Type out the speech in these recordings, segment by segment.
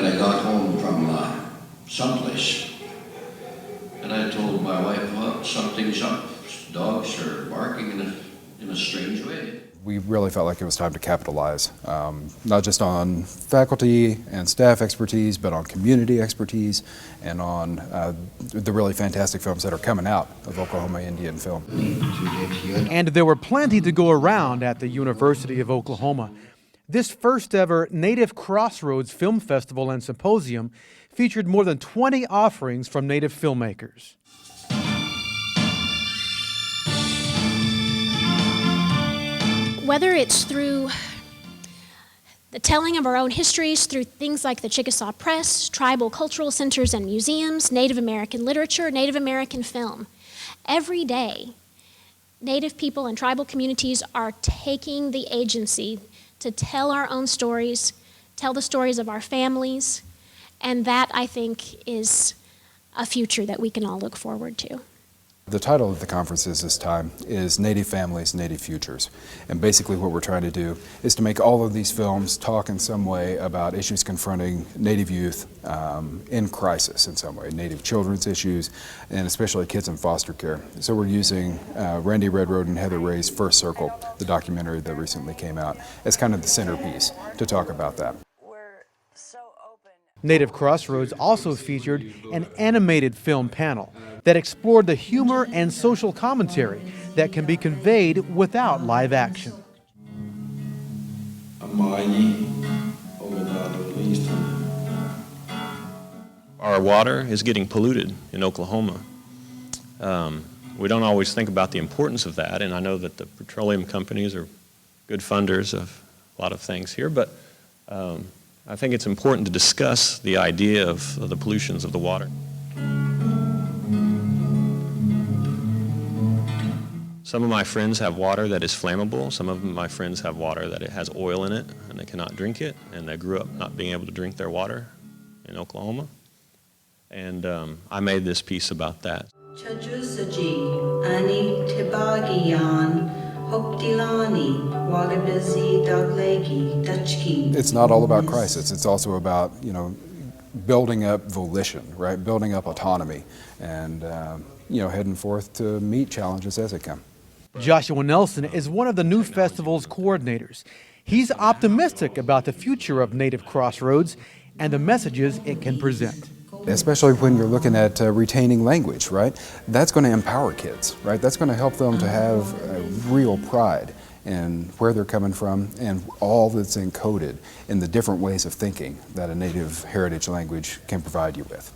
that I got home from someplace, and I told my wife, well, something's up. Dogs are barking in a strange way. We really felt like it was time to capitalize, not just on faculty and staff expertise, but on community expertise and on the really fantastic films that are coming out of Oklahoma Indian film. And there were plenty to go around at the University of Oklahoma. This first ever Native Crossroads Film Festival and Symposium featured more than 20 offerings from Native filmmakers. Whether it's through the telling of our own histories, through things like the Chickasaw Press, tribal cultural centers and museums, Native American literature, Native American film, every day, Native people and tribal communities are taking the agency to tell our own stories, tell the stories of our families, and that, I think, is a future that we can all look forward to. The title of the conferences this time is Native Families, Native Futures. And basically what we're trying to do is to make all of these films talk in some way about issues confronting Native youth in crisis in some way, Native children's issues, and especially kids in foster care. So we're using Randy Redroad and Heather Ray's First Circle, the documentary that recently came out, as kind of the centerpiece to talk about that. Native Crossroads also featured an animated film panel that explored the humor and social commentary that can be conveyed without live action. Our water is getting polluted in Oklahoma. We don't always think about the importance of that, and I know that the petroleum companies are good funders of a lot of things here, but I think it's important to discuss the idea of the pollutions of the water. Some of my friends have water that is flammable. Some of my friends have water that it has oil in it and they cannot drink it, and they grew up not being able to drink their water in Oklahoma. And I made this piece about that. It's not all about crisis. It's also about, building up volition, right? Building up autonomy and, heading forth to meet challenges as they come. Joshua Nelson is one of the new festival's coordinators. He's optimistic about the future of Native Crossroads and the messages it can present. Especially when you're looking at retaining language, right? That's going to empower kids, right? That's going to help them to have real pride in where they're coming from and all that's encoded in the different ways of thinking that a Native heritage language can provide you with.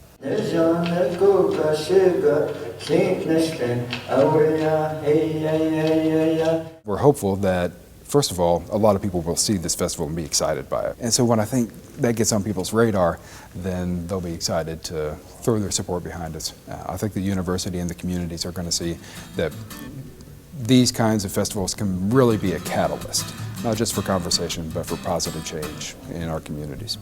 We're hopeful that, first of all, a lot of people will see this festival and be excited by it. And so when I think that gets on people's radar, then they'll be excited to throw their support behind us. I think the university and the communities are going to see that these kinds of festivals can really be a catalyst, not just for conversation, but for positive change in our communities.